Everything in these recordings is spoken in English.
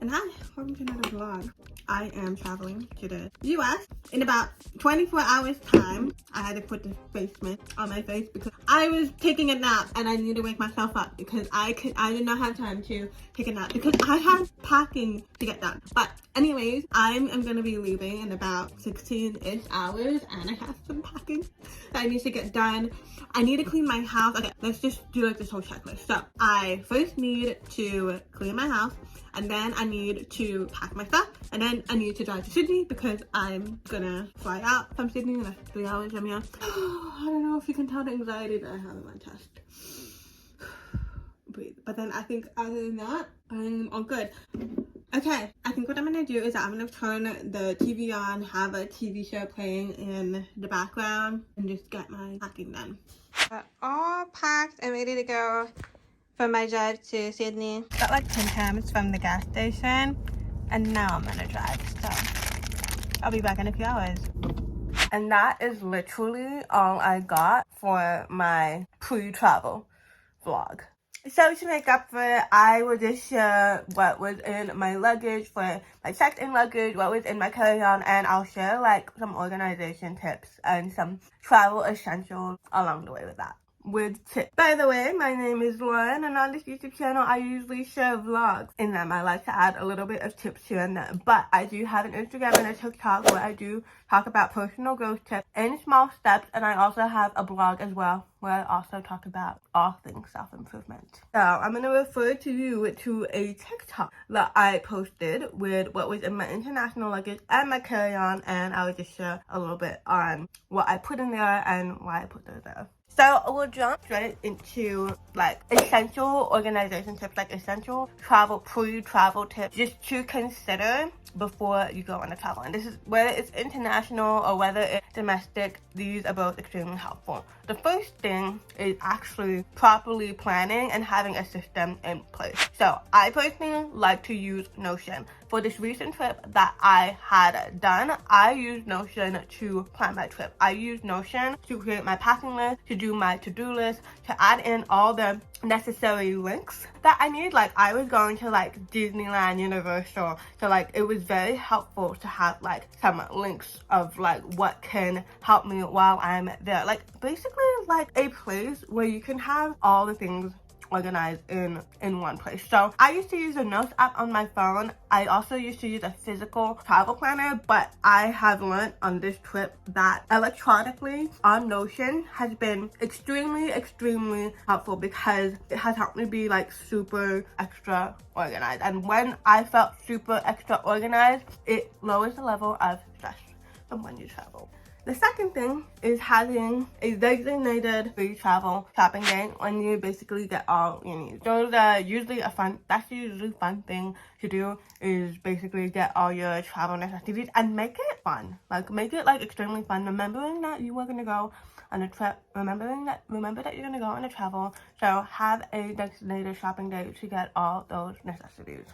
And hi, welcome to another vlog. I am traveling to the US. In about 24 hours time, I had to put the face mask on my face because I was taking a nap and I needed to wake myself up because I did not have time to take a nap because I had packing to get done. But anyways, I'm gonna be leaving in about 16-ish hours and I have some packing that I need to get done. I need to clean my house. Okay, let's just do like this whole checklist. So I first need to clean my house, and then I need to pack my stuff, and then I need to drive to Sydney because I'm gonna fly out from Sydney in like 3 hours from here. I don't know if you can tell the anxiety that I have in my chest. Breathe. But then I think other than that, I'm all good. Okay, I think what I'm gonna do is I'm gonna turn the TV on, have a TV show playing in the background, and just get my packing done. All packed and ready to go for my drive to Sydney. Got like 10 times from the gas station, and now I'm gonna drive, so I'll be back in a few hours. And that is literally all I got for my pre-travel vlog. So to make up for it, I will just share what was in my luggage for my checked-in luggage, what was in my carry-on, and I'll share like some organization tips and some travel essentials along the way with that. With tips. By the way, my name is Lauren, and on this YouTube channel I usually share vlogs. In them I like to add a little bit of tips here and there, but I do have an Instagram and a TikTok where I do talk about personal growth tips and small steps, and I also have a blog as well where I also talk about all things self-improvement. So I'm going to refer to you to a TikTok that I posted with what was in my international luggage and my carry-on, and I will just share a little bit on what I put in there and why I put those there. So we'll jump straight into like essential organization tips, like essential pre-travel tips just to consider before you go on a travel. And this is whether it's international or whether it's domestic, these are both extremely helpful. The first thing is actually properly planning and having a system in place. So I personally like to use Notion. For this recent trip that I had done, I used Notion to plan my trip. I used Notion to create my packing list, to do my to-do list, to add in all the necessary links that I need. Like I was going to like Disneyland, Universal, so like it was very helpful to have like some links of like what can help me while I'm there. Like basically like a place where you can have all the things organized in one place. So I used to use a notes app on my phone. I also used to use a physical travel planner, but I have learned on this trip that electronically on Notion has been extremely helpful because it has helped me be like super extra organized. And when I felt super extra organized, it lowers the level of stress from when you travel. The second thing is having a designated free travel shopping day when you basically get all you need. So that's usually a fun thing to do, is basically get all your travel necessities and make it fun. Like make it like extremely fun, remembering that you were gonna go on a trip, remember that you're gonna go on a travel. So have a designated shopping day to get all those necessities.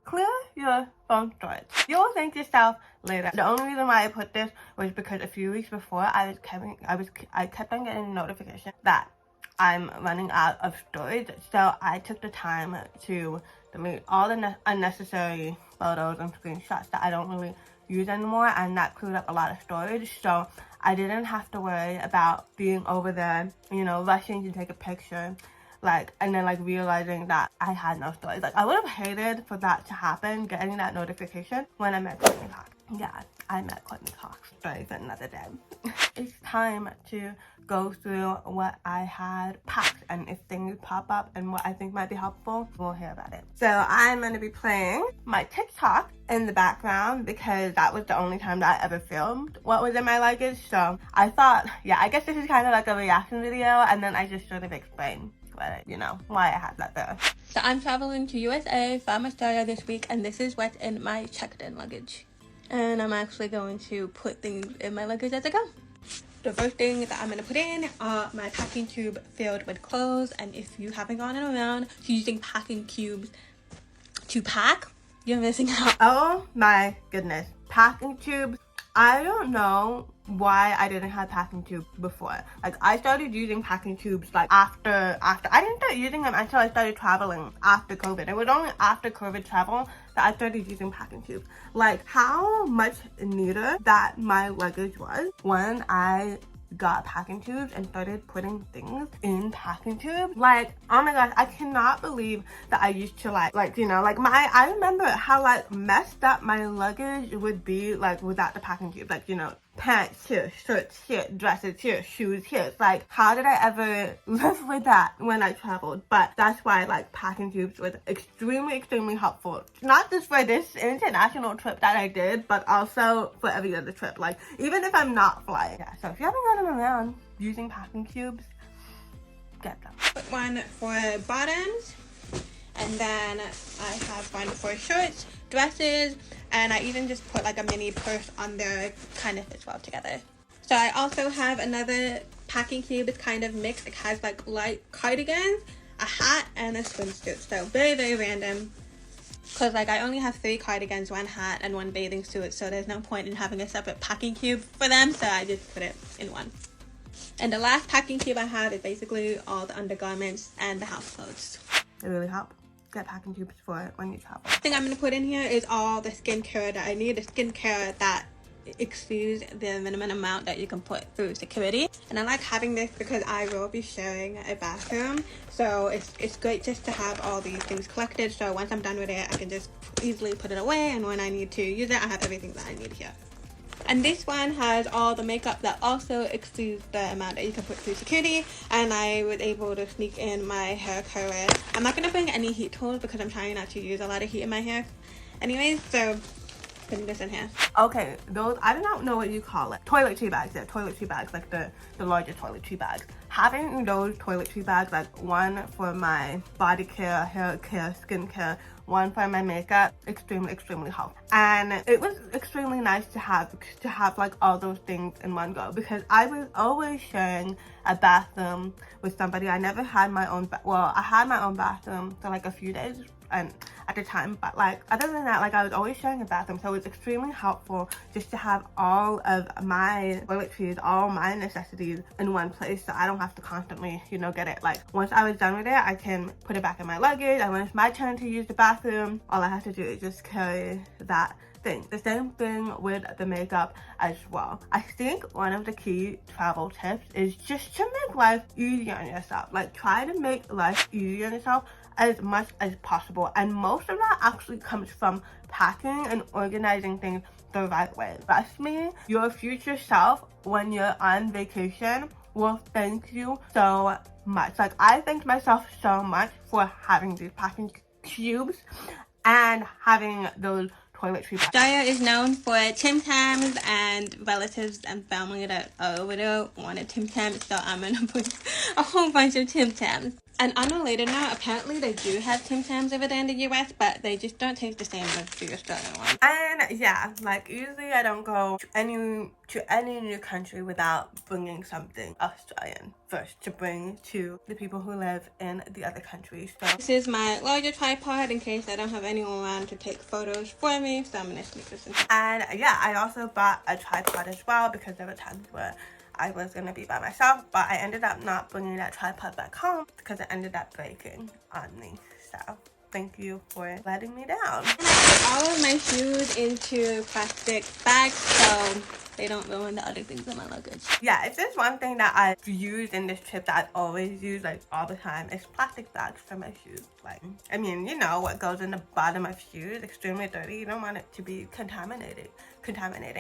Clear your phone storage. You'll thank yourself later. The only reason why I put this was because a few weeks before I kept on getting a notification that I'm running out of storage. So I took the time to delete all the unnecessary photos and screenshots that I don't really use anymore, and that cleared up a lot of storage. So I didn't have to worry about being over there, rushing to take a picture. And then realizing that I had no storage. Like I would have hated for that to happen, getting that notification when I met Courtney Cox. Yeah, I met Courtney Cox. Story for another day. It's time to go through what I had packed, and if things pop up and what I think might be helpful, we'll hear about it. So I'm going to be playing my TikTok in the background because that was the only time that I ever filmed what was in my luggage. So I thought, yeah, I guess this is kind of like a reaction video, and then I just sort of explain why I had that there. So I'm traveling to USA from Australia this week, and this is what's in my checked-in luggage. And I'm actually going to put things in my luggage as I go. The first thing that I'm going to put in are my packing tube filled with clothes. And if you haven't gone around using packing cubes to pack, you're missing out. Oh my goodness. Packing tubes. I don't know why I didn't have packing tubes before. Like, I started using packing tubes like after I didn't start using them until I started traveling after COVID. It was only after COVID travel that I started using packing tubes. Like, how much neater that my luggage was when I got packing tubes and started putting things in packing tubes. Like, oh my gosh, I cannot believe that I used to like you know, like I remember how like messed up my luggage would be like without the packing tube. Like, you know, pants here, shirts here, dresses here, shoes here. It's like, how did I ever live with that when I traveled? But that's why like packing tubes was extremely helpful, not just for this international trip that I did, but also for every other trip. Like, even if I'm not flying. Yeah, so if you haven't got them around using packing tubes, get them. Put one for bottoms, and then I have one for shirts, dresses, and I even just put like a mini purse on there, kind of fits well together. So I also have another packing cube. It's kind of mixed. It has like light cardigans, a hat, and a swimsuit. So very random, because like I only have 3 cardigans, 1 hat, and 1 bathing suit, so there's no point in having a separate packing cube for them, so I just put it in one. And the last packing cube I have is basically all the undergarments and the house clothes. They really help. Get packing tubes for it when you travel. The thing I'm going to put in here is all the skincare that I need. The skincare that exceeds the minimum amount that you can put through security. And I like having this because I will be sharing a bathroom. So it's great just to have all these things collected. So once I'm done with it, I can just easily put it away. And when I need to use it, I have everything that I need here. And this one has all the makeup that also exceeds the amount that you can put through security. And I was able to sneak in my hair curler. I'm not going to bring any heat tools because I'm trying not to use a lot of heat in my hair anyways. So putting this in here. Okay, those, I do not know what you call it. Toiletry bags. Yeah, toiletry bags, like the larger toiletry bags. Having those toiletry bags, like one for my body care, hair care, skin care, one for my makeup, extremely helpful. And it was extremely nice to have like all those things in one go, because I was always sharing a bathroom with somebody. I never had my own, well, I had my own bathroom for like a few days and at the time, but like other than that, like I was always sharing a bathroom, so it was extremely helpful just to have all of my toiletries, all my necessities in one place, so I don't have to constantly, you know, get it. Like once I was done with it, I can put it back in my luggage, and when it's my turn to use the bathroom, all I have to do is just carry that thing. The same thing with the makeup as well. I think one of the key travel tips is just to make life easier on yourself. Like, try to make life easier on yourself as much as possible, and most of that actually comes from packing and organizing things the right way. Trust me, your future self when you're on vacation will thank you so much. Like, I thanked myself so much for having these packing cubes and having those toiletry bags. Jaya is known for Tim Tams, and relatives and family that are over there wanted Tim Tams, so I'm gonna put a whole bunch of Tim Tams. And on a later note, apparently they do have Tim Tams over there in the US, but they just don't taste the same as the Australian one. And yeah, like usually I don't go to any new country without bringing something Australian first to bring to the people who live in the other countries. So this is my larger tripod in case I don't have anyone around to take photos for me, so I'm gonna sneak this in. And yeah, I also bought a tripod as well because there were times where I was gonna be by myself, but I ended up not bringing that tripod back home because it ended up breaking on me. So thank you for letting me down. And I put all of my shoes into plastic bags so they don't ruin the other things in my luggage. Yeah, if there's one thing that I've used in this trip that I always use like all the time, is plastic bags for my shoes. Like, I mean, you know what goes in the bottom of shoes, extremely dirty. You don't want it to be contaminating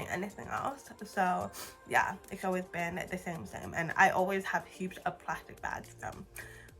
anything else. So yeah, it's always been the same. And I always have heaps of plastic bags from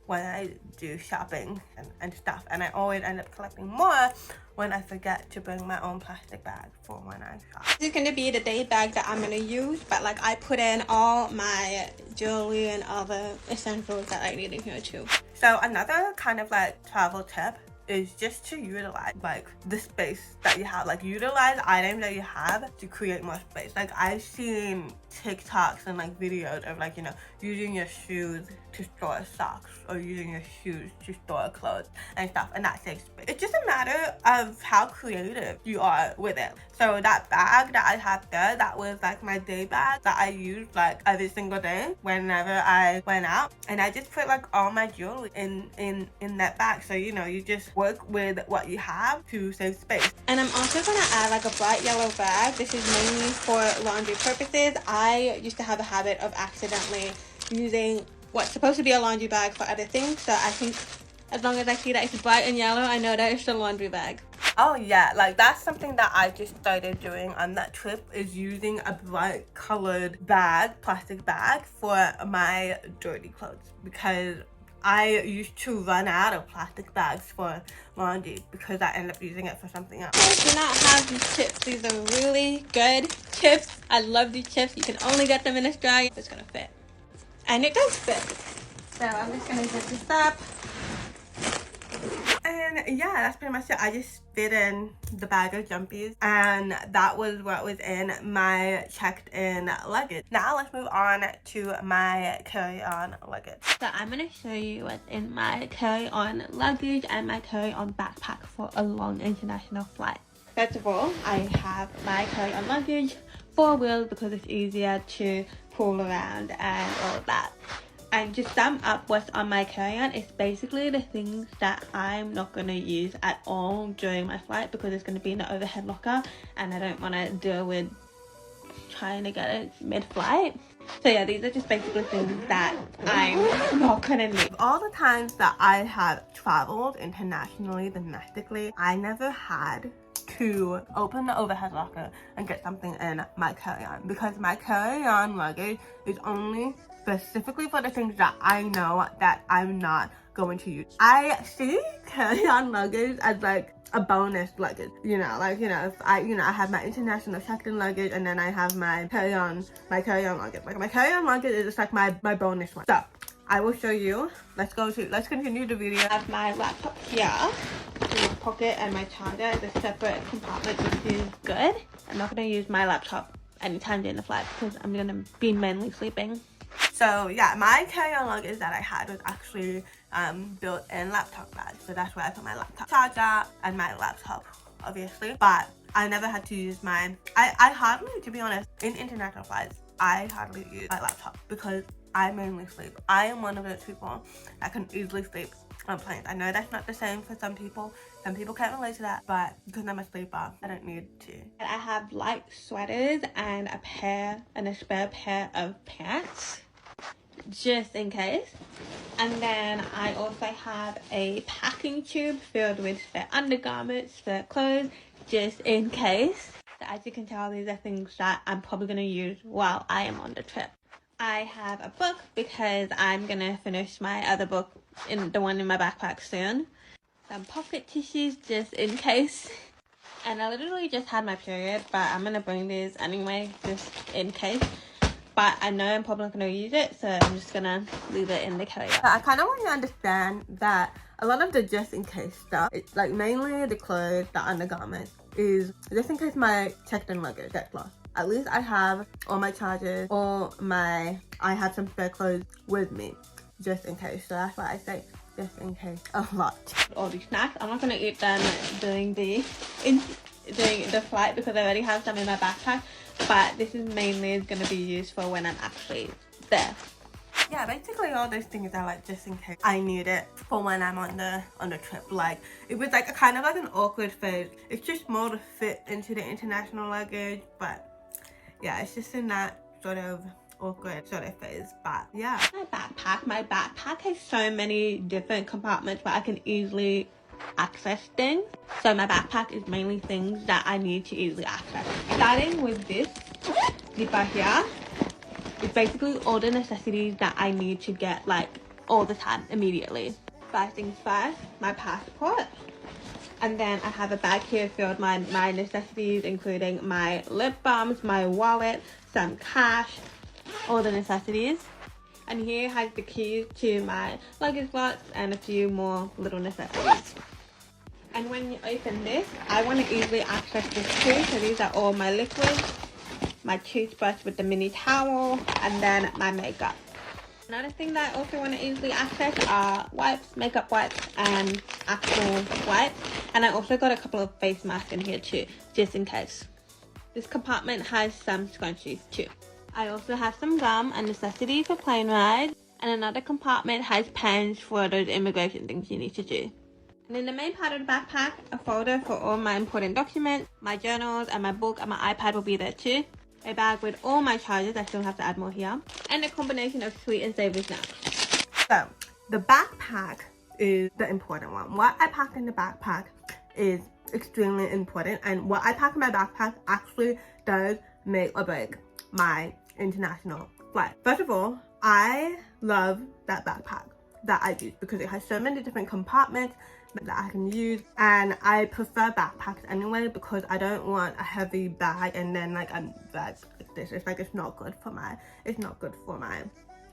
when I do shopping and stuff, and I always end up collecting more when I forget to bring my own plastic bag for when I shop. This is gonna be the day bag that I'm gonna use, but like I put in all my jewelry and other essentials that I need in here too. So another kind of like travel tip is just to utilize like the space that you have, like utilize items that you have to create more space. Like I've seen TikToks and like videos of like, you know, using your shoes to store socks or using your shoes to store clothes and stuff, and that saves space. It's just a matter of how creative you are with it. So that bag that I have there, that was like my day bag that I used like every single day whenever I went out, and I just put like all my jewelry in that bag. So you know, you just work with what you have to save space. And I'm also gonna add like a bright yellow bag. This is mainly for laundry purposes. I used to have a habit of accidentally using what's supposed to be a laundry bag for other things, so I think as long as I see that it's bright and yellow, I know that it's a laundry bag. Oh yeah, like that's something that I just started doing on that trip, is using a bright colored bag, plastic bag, for my dirty clothes, because I used to run out of plastic bags for laundry because I end up using it for something else. I do not have these chips. These are really good chips. I love these chips. You can only get them in Australia. It's gonna fit. And it does fit. So I'm just gonna zip this up. And yeah, that's pretty much it. I just fit in the bag of jumpies, and that was what was in my checked-in luggage. Now let's move on to my carry-on luggage. So I'm gonna show you what's in my carry-on luggage and my carry-on backpack for a long international flight. First of all, I have my carry-on luggage, 4 wheels, because it's easier to pull around and all of that. And just sum up what's on my carry-on, it's basically the things that I'm not going to use at all during my flight, because it's going to be in the overhead locker and I don't want to deal with trying to get it mid-flight. So yeah, these are just basically things that I'm not going to need. All the times that I have traveled internationally, domestically, I never had to open the overhead locker and get something in my carry-on, because my carry-on luggage is only specifically for the things that I know that I'm not going to use. I see carry-on luggage as like a bonus luggage, you know, like, you know, if I have my international checked-in luggage, and then I have my carry-on luggage. Like my carry-on luggage is just like my bonus one. So I will show you. Let's continue the video. I have my laptop here in my pocket, and my charger is a separate compartment, which is good. I'm not going to use my laptop anytime during the flight because I'm going to be mainly sleeping. So yeah, my carry-on luggage that I had was actually built-in laptop bag. So that's where I put my laptop charger and my laptop, obviously. But I never had to use mine. I hardly, to be honest, in international flights, I hardly use my laptop because I mainly sleep. I am one of those people that can easily sleep on planes. I know that's not the same for some people. Some people can't relate to that, but because I'm a sleeper, I don't need to. I have light sweaters and a spare pair of pants, just in case. And then I also have a packing tube filled with spare undergarments, spare clothes, just in case. So as you can tell, these are things that I'm probably going to use while I am on the trip. I have a book because I'm going to finish my other book, the one in my backpack, soon. Some pocket tissues just in case. And I literally just had my period, but I'm going to bring these anyway, just in case. But I know I'm probably not going to use it, so I'm just going to leave it in the carry-on. I kind of want you to understand that a lot of the just in case stuff, it's like mainly the clothes, the undergarments, is just in case my checked-in luggage gets lost. At least I have all my chargers, I have some spare clothes with me, just in case. So that's why I say just in case a lot. All these snacks, I'm not going to eat them during the flight because I already have some in my backpack. But this is mainly going to be used for when I'm actually there. Yeah, basically all those things are like just in case I need it for when I'm on the trip. Like it was like kind of like an awkward phase. It's just more to fit into the international luggage, but yeah, it's just in that sort of awkward sort of phase. But yeah, my backpack has so many different compartments where I can easily access things. So my backpack is mainly things that I need to easily access. Starting with this zipper here, it's basically all the necessities that I need to get like all the time, immediately. First things first, my passport. And then I have a bag here filled with my necessities, including my lip balms, my wallet, some cash, all the necessities. And here has the keys to my luggage slots and a few more little necessities. And when you open this, I want to easily access this too. So these are all my liquids, my toothbrush with the mini towel, and then my makeup. Another thing that I also want to easily access are wipes, makeup wipes, and actual wipes. And I also got a couple of face masks in here too, just in case. This compartment has some scrunchies too. I also have some gum and necessities for plane rides. And another compartment has pens for those immigration things you need to do. And in the main part of the backpack, a folder for all my important documents, my journals, and my book and my iPad will be there too. A bag with all my chargers, I still have to add more here, and a combination of sweet and savory snacks. So, the backpack is the important one. What I pack in the backpack is extremely important, and what I pack in my backpack actually does make or break my international flight. First of all, I love that backpack that I use because it has so many different compartments that I can use, and I prefer backpacks anyway because I don't want a heavy bag and then like a bag like this. It's like it's not good for my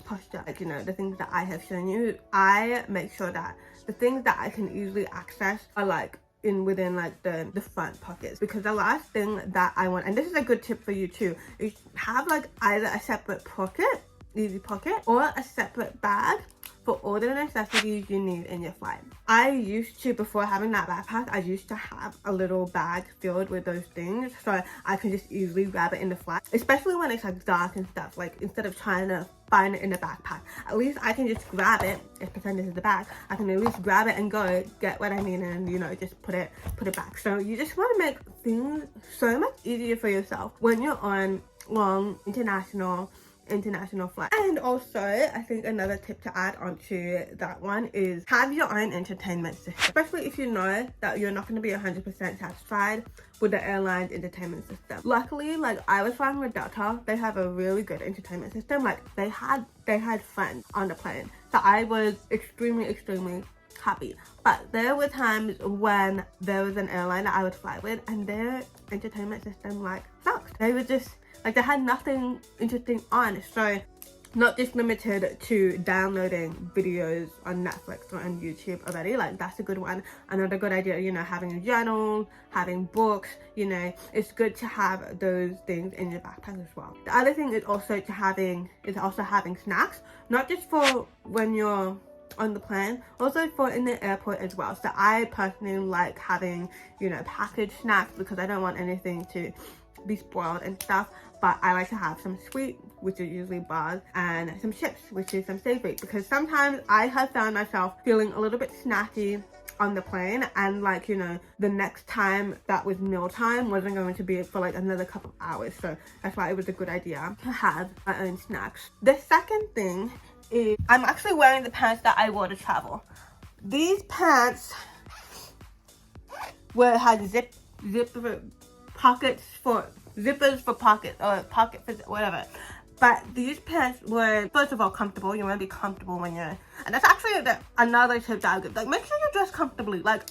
posture. Like, you know, the things that I have shown you, I make sure that the things that I can easily access are like within like the front pockets, because the last thing that I want, and this is a good tip for you too, is have like either a separate pocket, easy pocket, or a separate bag for all the necessities you need in your flight. I used to, before having that backpack, I used to have a little bag filled with those things so I can just easily grab it in the flight, especially when it's like dark and stuff. Like, instead of trying to find it in the backpack, at least I can just grab it. Let's pretend this is the bag. I can at least grab it and go get what I need and, you know, just put it back. So you just want to make things so much easier for yourself when you're on long international flight. And also, I think another tip to add onto that one is have your own entertainment system, especially if you know that you're not going to be 100% satisfied with the airline's entertainment system. Luckily, like, I was flying with Delta. They have a really good entertainment system. Like, they had friends on the plane, so I was extremely happy. But there were times when there was an airline that I would fly with and their entertainment system like sucked. They were just like, they had nothing interesting on. So not just limited to downloading videos on Netflix or on YouTube already, like that's a good one. Another good idea, you know, having a journal, having books, you know, it's good to have those things in your backpack as well. The other thing is also having snacks, not just for when you're on the plane, also for in the airport as well. So I personally like having, you know, packaged snacks because I don't want anything to be spoiled and stuff, but I like to have some sweet, which is usually bars, and some chips, which is some savory, because sometimes I have found myself feeling a little bit snacky on the plane, and like, you know, the next time that was mealtime wasn't going to be for like another couple of hours. So that's why it was a good idea to have my own snacks. The second thing is I'm actually wearing the pants that I wore to travel. These pants had zippers for pockets, or pocket for whatever. But these pants were, first of all, comfortable. You want to be comfortable when you're, and that's actually another tip that I would give. Like, make sure you dress comfortably. Like,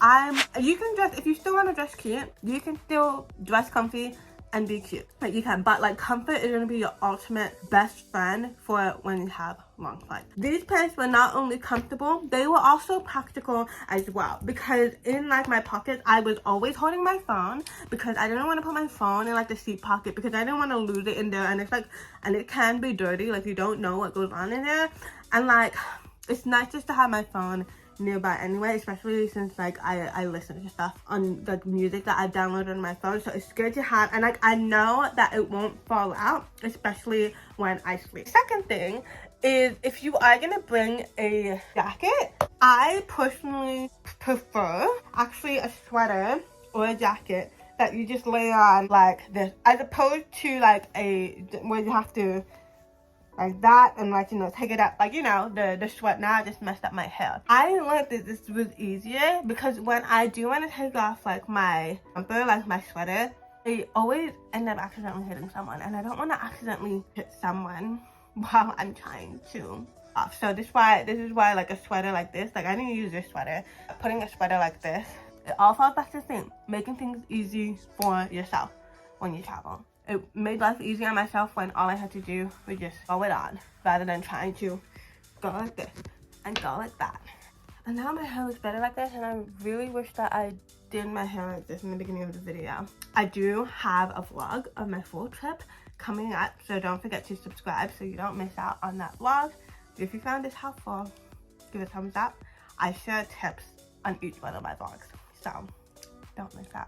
you can dress, if you still want to dress cute, you can still dress comfy and be cute. Like, you can, but like, comfort is going to be your ultimate best friend for when you have long flights. These pants were not only comfortable, they were also practical as well, because in like my pockets, I was always holding my phone because I didn't want to put my phone in like the seat pocket because I didn't want to lose it in there, and it's like, and it can be dirty, like you don't know what goes on in there, and like, it's nice just to have my phone nearby anyway, especially since like I listen to stuff on like music that I downloaded on my phone, so it's good to have, and like I know that it won't fall out, especially when I sleep. Second thing is, if you are gonna bring a jacket, I personally prefer actually a sweater or a jacket that you just lay on like this, as opposed to like where you have to like that and like, you know, take it up, like, you know, the sweat. Now I just messed up my hair. I learned that this was easier because when I do want to take off like my jumper, like my sweater, I always end up accidentally hitting someone, and I don't want to accidentally hit someone while I'm trying to off. So this is why like a sweater like this, like I didn't use this sweater, putting a sweater like this, it all falls back to the same, making things easy for yourself when you travel. It made life easier on myself when all I had to do was just throw it on, rather than trying to go like this and go like that. And now my hair looks better like this, and I really wish that I did my hair like this in the beginning of the video. I do have a vlog of my full trip coming up, so don't forget to subscribe so you don't miss out on that vlog. If you found this helpful, give it a thumbs up. I share tips on each one of my vlogs, so don't miss out.